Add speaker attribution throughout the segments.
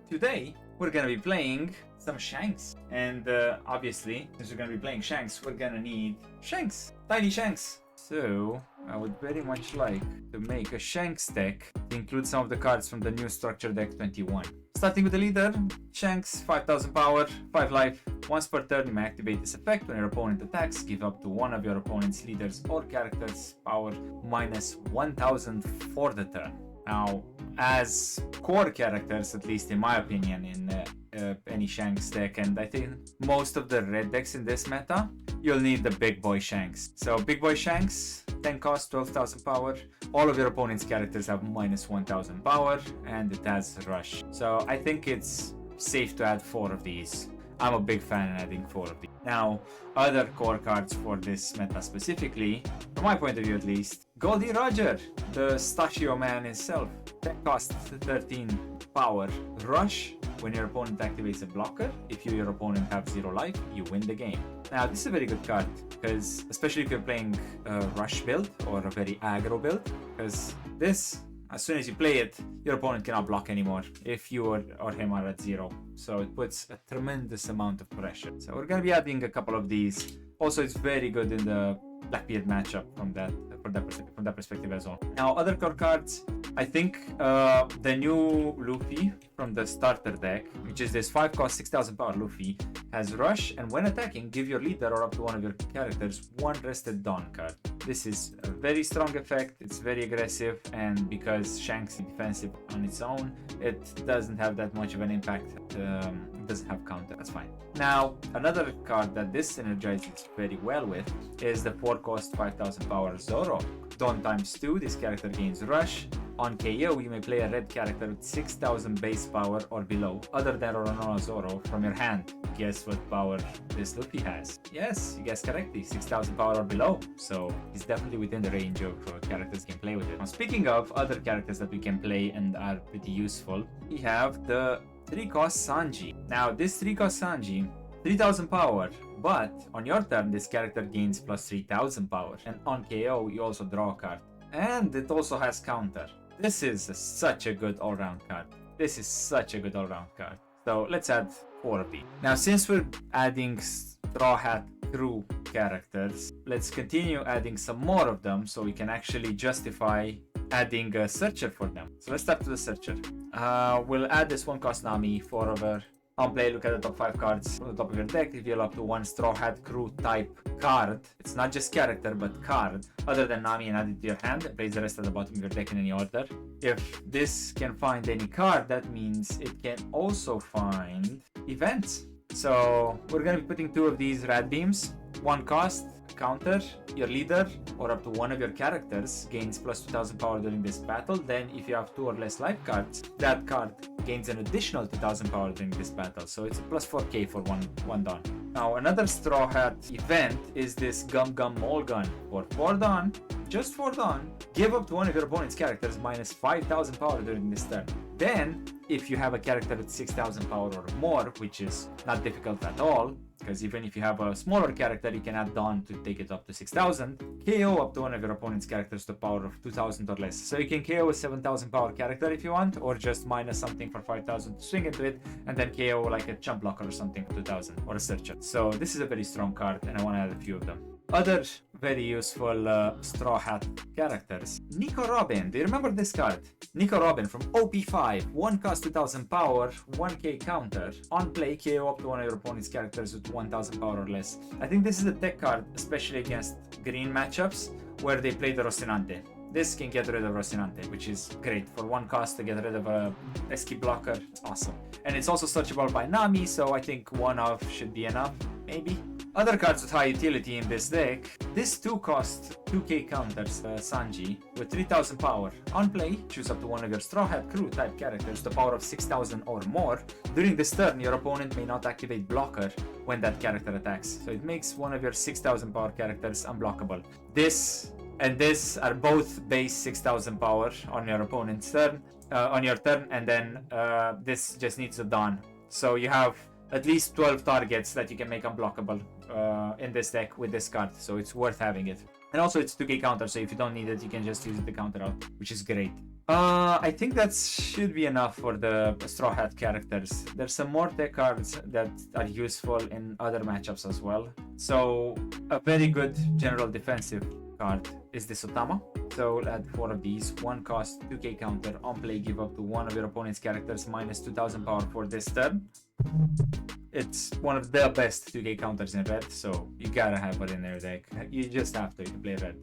Speaker 1: Today, we're gonna be playing some Shanks. And obviously, since we're gonna be playing Shanks, we're gonna need Shanks. Tiny Shanks. So, I would very much like to make a Shanks deck to include some of the cards from the new structure deck 21. Starting with the leader, Shanks, 5000 power, 5 life. Once per turn, you may activate this effect. When your opponent attacks, give up to one of your opponent's leaders or characters power minus 1000 for the turn. Now, as core characters, at least in my opinion, in any Shanks deck, and I think most of the red decks in this meta, you'll need the big boy Shanks. So big boy Shanks, 10 cost, 12,000 power. All of your opponent's characters have minus 1000 power, and it has rush. So I think it's safe to add 4 of these. I'm a big fan of adding 4 of these. Now, other core cards for this meta specifically, from my point of view at least, Goldie Roger, the Stachio man himself. 10 cost, 13 power, rush. When your opponent activates a blocker, if you, your opponent, have 0 life, you win the game. Now, this is a very good card, because especially if you're playing a rush build or a very aggro build, because this, as soon as you play it, your opponent cannot block anymore if you or him are at 0. So it puts a tremendous amount of pressure. So we're going to be adding a couple of these. Also, it's very good in the Blackbeard matchup from that perspective as well. Now, other core cards, I think the new Luffy from the starter deck, which is this 5 cost 6000 power Luffy, has rush, and when attacking, give your leader or up to one of your characters 1 rested Dawn card. This is a very strong effect, it's very aggressive, and because Shanks is defensive on its own, it doesn't have that much of an impact. It doesn't have counter, that's fine. Now, another card that this synergizes very well with is the 4 cost 5000 power Zorro. Dawn times 2, this character gains rush. On KO, you may play a red character with 6000 base power or below, other than Roronoa Zorro, from your hand. Guess what power this Luffy has? Yes, you guessed correctly, 6000 power or below. So he's definitely within the range of characters you can play with it. Now, speaking of other characters that we can play and are pretty useful, we have the 3 cost Sanji. Now, this 3 cost Sanji, 3000 power, but on your turn, this character gains plus 3000 power. And on KO, you also draw a card. And it also has counter. This is such a good all-round card. This is such a good all-round card. So let's add 4 of these. Now, since we're adding Straw Hat Crew characters, let's continue adding some more of them so we can actually justify adding a searcher for them. So let's start with the searcher. We'll add this 1 cost Nami, 4 over. On play, look at the top 5 cards from the top of your deck. Reveal up to 1 Straw Hat Crew type card. It's not just character, but card, other than Nami, and add it to your hand. Place the rest at the bottom of your deck in any order. If this can find any card, that means it can also find events. So we're going to be putting 2 of these Rad Beams. 1 cost, counter, your leader or up to one of your characters gains plus 2000 power during this battle. Then if you have 2 or less life cards, that card gains an additional 2000 power during this battle. So it's a plus 4k for one Dawn. Now, another Straw Hat event is this Gum Gum Mole Gun. For 4 Dawn, just 4 Dawn, give up to one of your opponent's characters minus 5000 power during this turn. Then, if you have a character with 6000 power or more, which is not difficult at all, because even if you have a smaller character, you can add Dawn to take it up to 6000. KO up to one of your opponent's characters to power of 2000 or less. So you can KO a 7000 power character if you want, or just minus something for 5000 to swing into it, and then KO like a chump blocker or something for 2000, or a searcher. So this is a very strong card, and I want to add a few of them. Other very useful Straw Hat characters. Nico Robin, do you remember this card? Nico Robin from OP5, 1 cost 2000 power, 1k counter. On play, KO up to one of your opponent's characters with 1000 power or less. I think this is a tech card, especially against green matchups, where they play the Rocinante. This can get rid of Rocinante, which is great. For 1 cost to get rid of a escape blocker, it's awesome. And it's also searchable by Nami, so I think 1 of should be enough, maybe. Other cards with high utility in this deck. This 2 cost 2k counters Sanji with 3000 power. On play, choose up to one of your Straw Hat Crew type characters to power of 6000 or more. During this turn, your opponent may not activate blocker when that character attacks. So it makes one of your 6000 power characters unblockable. This and this are both base 6000 power on your opponent's turn, and then this just needs a Dawn. So you have at least 12 targets that you can make unblockable in this deck with this card, so it's worth having it. And also it's 2k counter, so if you don't need it, you can just use it to counter out, which is great. I think that should be enough for the Straw Hat characters. There's some more tech cards that are useful in other matchups as well. So a very good general defensive card is this Otama. So we'll add 4 of these. 1 cost, 2k counter. On play, give up to one of your opponent's characters minus 2000 power for this turn. It's one of the best 2k counters in red, so you gotta have it in your deck. You just have to play red.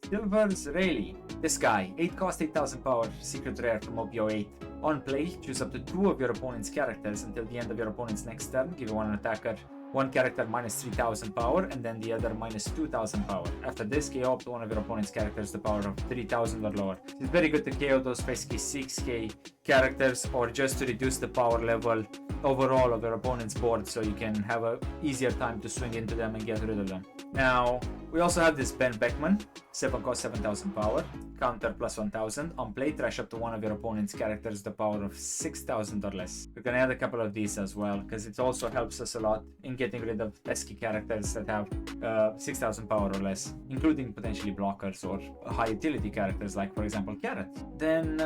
Speaker 1: Silver's Rayleigh. This guy, 8 cost, 8000 power, secret rare from OPO 8. On play, choose up to 2 of your opponent's characters until the end of your opponent's next turn. Give one attacker, one character minus 3000 power, and then the other minus 2000 power. After this, KO up to one of your opponent's characters the power of 3000 or lower. It's very good to KO those basically 6k characters, or just to reduce the power level overall of your opponent's board, so you can have a easier time to swing into them and get rid of them. Now, we also have this Ben Beckman, 7 cost 7000 power, counter plus 1000. On play, trash up to one of your opponent's characters the power of 6000 or less. We're gonna add a couple of these as well, because it also helps us a lot in getting rid of pesky characters that have 6000 power or less, including potentially blockers or high utility characters like, for example, Carrot. Then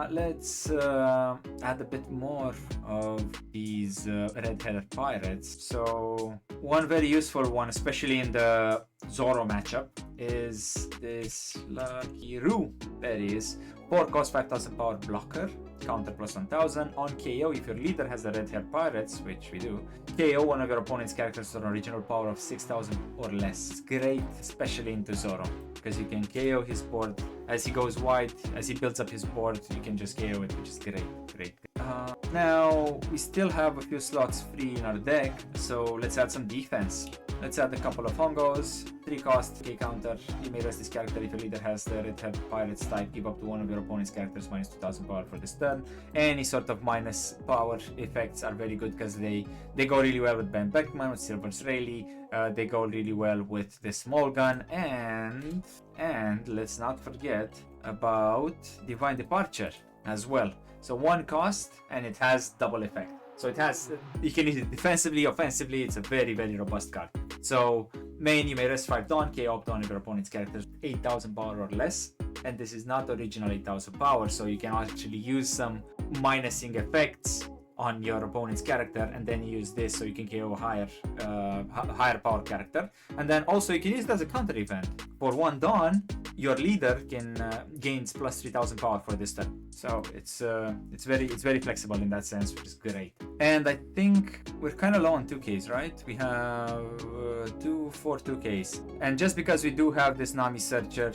Speaker 1: let's add a bit more of these red-headed pirates. So one very useful one, especially in the Zorro matchup, is this Lucky Roo. There he is. 4 cost 5000 power blocker, counter plus 1000. On KO, if your leader has the red-haired pirates, which we do, KO one of your opponent's characters with an original power of 6000 or less. It's great, especially into Zorro, because you can KO his board as he goes wide. As he builds up his board, you can just KO it, which is great. Now we still have a few slots free in our deck, so let's add some defense. Let's add a couple of Hongos, 3 cost, K counter. You may rest this character if your leader has the red-head pirates type. Give up to one of your opponent's characters minus 2000 power for this turn. Any sort of minus power effects are very good because they go really well with Ben Beckman, with Silver's Rayleigh. They go really well with the small gun, and let's not forget about Divine Departure as well. So 1 cost, and it has double effect. So it has, you can use it defensively, offensively. It's a very, very robust card. So main, you may rest 5 Dawn, KO up to one of your opponent's characters 8000 power or less. And this is not original 8000 power, so you can actually use some minusing effects on your opponent's character, and then use this so you can KO higher power character. And then also you can use it as a counter event. For 1 Dawn, your leader can gains plus 3000 power for this turn. So it's very flexible in that sense, which is great. And I think we're kind of low on 2Ks, right? We have 4 2Ks. And just because we do have this Nami Searcher,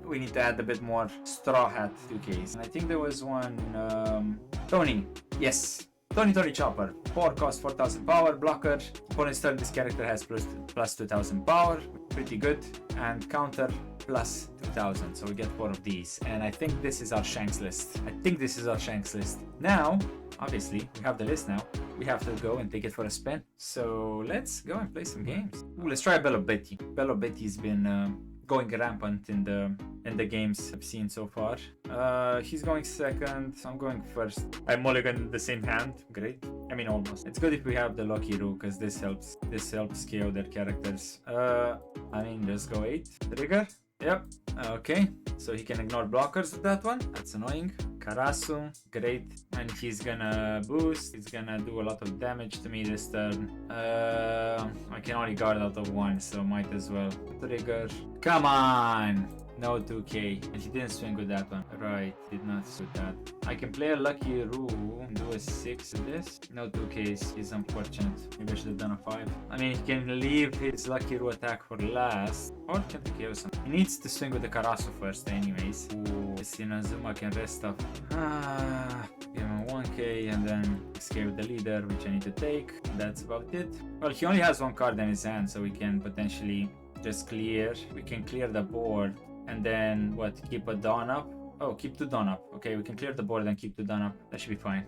Speaker 1: we need to add a bit more Straw Hat 2Ks. And I think there was one Tony. Yes, Tony Chopper. 4 cost 4000 power, blocker. Opponent's turn, this character has plus 2000 power. Pretty good. And counter plus 2000. So we get 4 of these. And I think this is our Shanks list. Now, obviously, we have the list now. We have to go and take it for a spin. So let's go and play some games. Ooh, let's try Bello Betty. Bello Betty's been going rampant in the games I've seen so far. He's going second, I'm going first. I mulligan the same hand. Great. I mean, almost. It's good if we have the Lucky Roo, because this helps KO their characters. I mean, just go 8. Trigger. Yep. Okay. So he can ignore blockers with that one. That's annoying. Karasu, great. And he's gonna boost. He's gonna do a lot of damage to me this turn. I can only guard out of 1, so might as well. Trigger. Come on! No 2k. And he didn't swing with that one. Right, did not suit that. I can play a Lucky Roo and do a 6 with this. No 2ks. He's unfortunate. Maybe I should have done a 5. I mean, he can leave his Lucky Roo attack for last. Or can KO something. He needs to swing with the Karasu first anyways. Ooh, this Inazuma can rest up. Give him 1k and then escape the leader, which I need to take. That's about it. Well, he only has 1 card in his hand, so we can potentially just clear. We can clear the board. And then, what, keep a Dawn up? Oh, keep 2 Dawn up. Okay, we can clear the board and keep 2 Dawn up. That should be fine.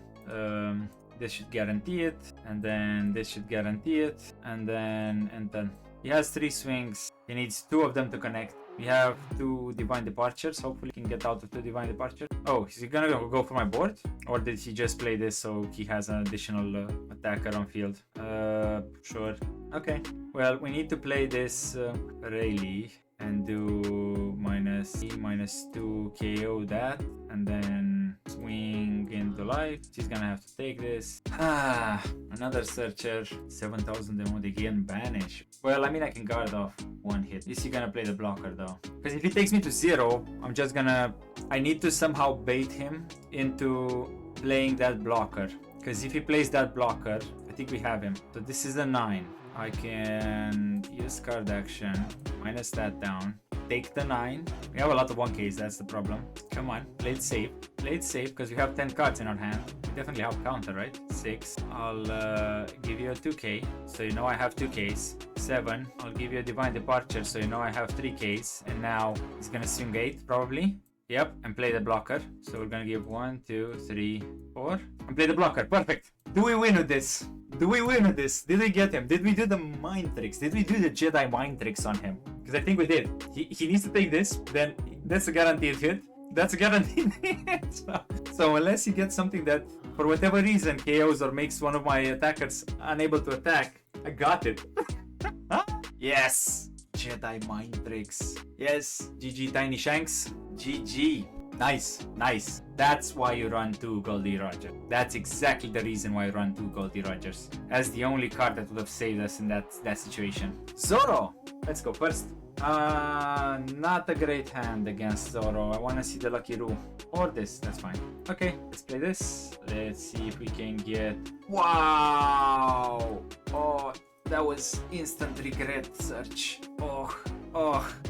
Speaker 1: This should guarantee it. And then this should guarantee it. And then he has 3 swings. He needs 2 of them to connect. We have 2 Divine Departures. Hopefully he can get out of 2 Divine Departures. Oh, is he gonna go for my board? Or did he just play this so he has an additional attacker on field? Sure. Okay. Well, we need to play this Rayleigh and do -2 KO that, and then swing into life. She's gonna have to take this. Another searcher. 7,000 demon again, banish. Well, I mean, I can guard off one hit. Is he gonna play the blocker though? Because if he takes me to 0, I'm just gonna... I need to somehow bait him into playing that blocker. Because if he plays that blocker, I think we have him. So this is a 9. I can use card action, minus that down, take the 9. We have a lot of 1Ks, that's the problem. Come on, play it safe. Play it safe because we have 10 cards in our hand. We definitely have counter, right? 6. I'll give you a 2K, so you know I have 2Ks. 7. I'll give you a Divine Departure, so you know I have 3Ks. And now he's gonna swing 8, probably. Yep, and play the blocker. So we're gonna give 1, 2, 3, 4. And play the blocker. Perfect. Do we win with this? Do we win with this? Did we get him? Did we do the mind tricks? Did we do the Jedi mind tricks on him? Because I think we did. He needs to take this, then that's a guaranteed hit. That's a guaranteed hit. So unless he gets something that, for whatever reason, KOs or makes one of my attackers unable to attack, I got it. Yes! Jedi mind tricks. Yes, GG Tiny Shanks. GG. Nice, nice. That's why you run 2 Goldie Roger. That's exactly the reason why I run 2 Goldie Rogers. As the only card that would have saved us in that situation. Zorro! Let's go first. Not a great hand against Zorro. I want to see the Lucky Roo. Or this, that's fine. Okay, let's play this. Let's see if we can get... Wow! Oh, that was instant regret search. Oh,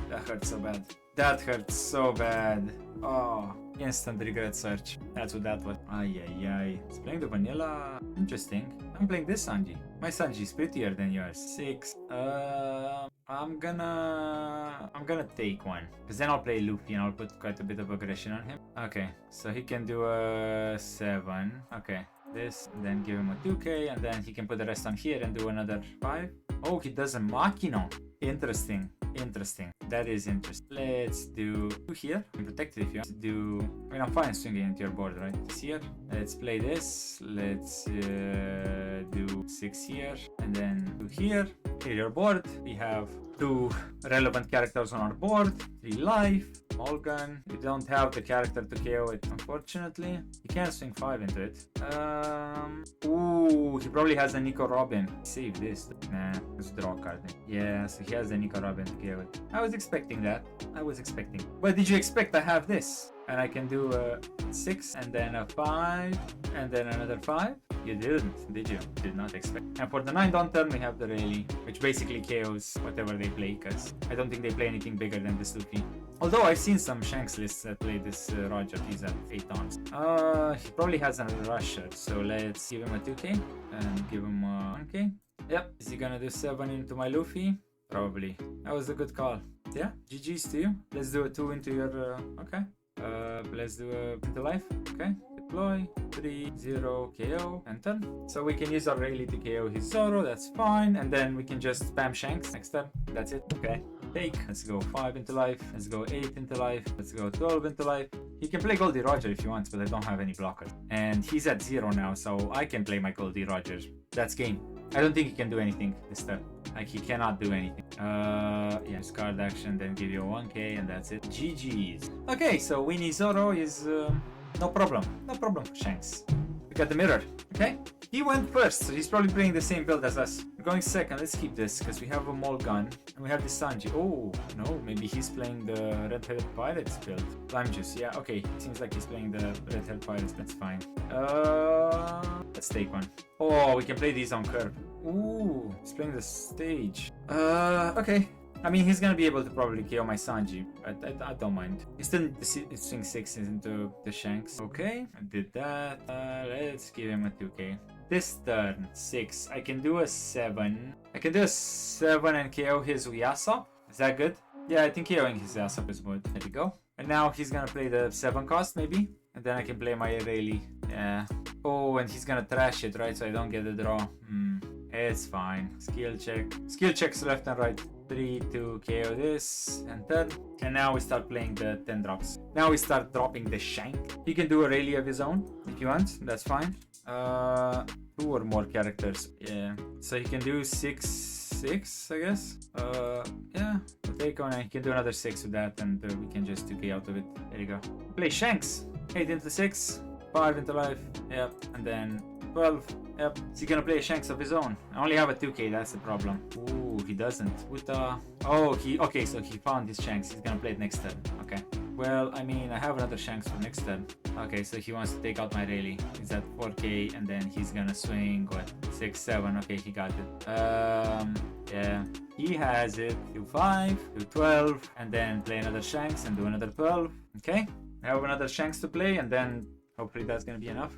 Speaker 1: that hurts so bad. That hurts so bad. Oh, instant regret search. That's what that was. Ay. It's playing the vanilla. Interesting. I'm playing this Sanji. My Sanji is prettier than yours. 6. I'm gonna take one. Because then I'll play Luffy and I'll put quite a bit of aggression on him. Okay, so he can do a 7. Okay. This, and then give him a 2K, and then he can put the rest on here and do another 5. Oh, he does a Machino. Interesting. That is interesting. Let's do 2 here. I'm protected if you want to do... I mean, I'm fine swinging into your board, right? It's here. Let's play this. Let's do 6 here, and then 2 here. Clear your board. We have 2 relevant characters on our board. 3 life. Mulgan. We don't have the character to KO it, unfortunately. He can swing 5 into it. Ooh, he probably has a Nico Robin. Save this. Nah, let's draw a card. Yeah, so he has a Nico Robin to KO it. I was expecting that. But did you expect I have this? And I can do a 6, and then a 5, and then another 5? You didn't, did you? Did not expect. And for the 9th on turn, we have the Rayleigh, which basically KOs whatever they play, because I don't think they play anything bigger than this Luffy. Although I've seen some Shanks lists that play this Roger. He's at 8 arms. He probably has a rusher, so let's give him a 2K and give him a 1K. Yep. Is he gonna do 7 into my Luffy? Probably. That was a good call. Yeah, GG's to you. Let's do a 2 into your... okay. Let's do a into life. Okay. Deploy. 3, 0, KO, enter. So we can use our Rayleigh to KO his Zorro, that's fine. And then we can just spam Shanks next turn. That's it. Okay. Take. Let's go 5 into life. Let's go 8 into life. Let's go 12 into life. He can play Goldie Roger if he wants, but I don't have any blockers. And he's at 0 now, so I can play my Goldie Rogers. That's game. I don't think he can do anything this turn. Like, he cannot do anything. Yeah, card action, then give you a 1K, and that's it. GG's. Okay, so Winnie Zorro is no problem. No problem for Shanks. We got the mirror. Okay? He went first, so he's probably playing the same build as us. We're going second. Let's keep this, because we have a Mole Gun, and we have the Sanji. Oh, no, maybe he's playing the Red-Headed Pirates build. Lime Juice, yeah, okay. Seems like he's playing the Red-Headed Pirates, that's fine. Let's take one. Oh, we can play these on curve. Ooh, he's playing the stage. Okay. I mean, he's gonna be able to probably KO my Sanji. I don't mind. He still swing 6 into the Shanks. Okay, I did that. Let's give him a 2K. This turn, 6. I can do a 7. I can do a 7 and KO his Usopp. Is that good? Yeah, I think KOing his Usopp is good. There we go. And now he's gonna play the 7 cost, maybe? And then I can play my Rayleigh. Yeah. Oh, and he's gonna trash it, right? So I don't get the draw. It's fine. Skill check. Skill checks left and right. 3 to KO this, enter. And now we start playing the 10 drops. Now we start dropping the Shank. He can do a Rayleigh of his own if you want. That's fine. 2 or more characters. Yeah. So he can do 6 6, I guess. Yeah, we'll take on, and he can do another 6 with that, and we can just 2k out of it. There you go. Play Shanks. 8 into 6, 5 into life. Yep, and then 12. Yep. Is he gonna play a Shanks of his own? I only have a 2k, that's the problem. Ooh, he doesn't. Oh, okay, so he found his Shanks. He's gonna play it next turn. Okay. Well, I mean, I have another Shanks for next turn. Okay, so he wants to take out my Rayleigh. He's at 4k, and then he's gonna swing, what, 6, 7. Okay, he got it. Yeah. He has it. Do 5, do 12, and then play another Shanks and do another 12. Okay. I have another Shanks to play, and then hopefully that's gonna be enough.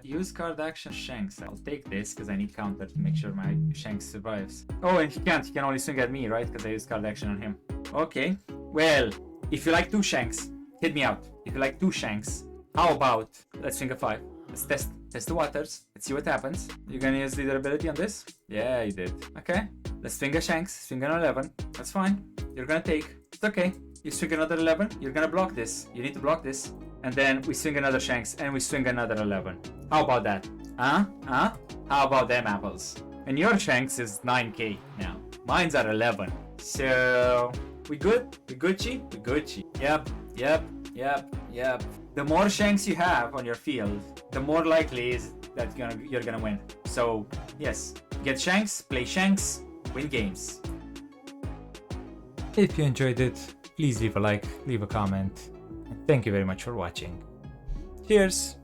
Speaker 1: Use card action Shanks. I'll take this because I need counter to make sure my Shanks survives. Oh, and he can't. He can only swing at me, right? Because I use card action on him. Okay. Well, if you like 2 Shanks, hit me out. If you like 2 Shanks, how about let's swing a 5. Let's test the waters. Let's see what happens. You're gonna use leader ability on this? Yeah, you did. Okay. Let's swing a Shanks. Swing an 11. That's fine. You're gonna take. It's okay. You swing another 11. You're gonna block this. You need to block this. And then we swing another Shanks and we swing another 11. How about that? Huh? How about them apples? And your Shanks is 9k now. Mine's at 11. So we good? We Gucci? We Gucci. Yep. The more Shanks you have on your field, the more likely is that you're gonna win. So yes, get Shanks, play Shanks, win games. If you enjoyed it, please leave a like, leave a comment. Thank you very much for watching. Cheers!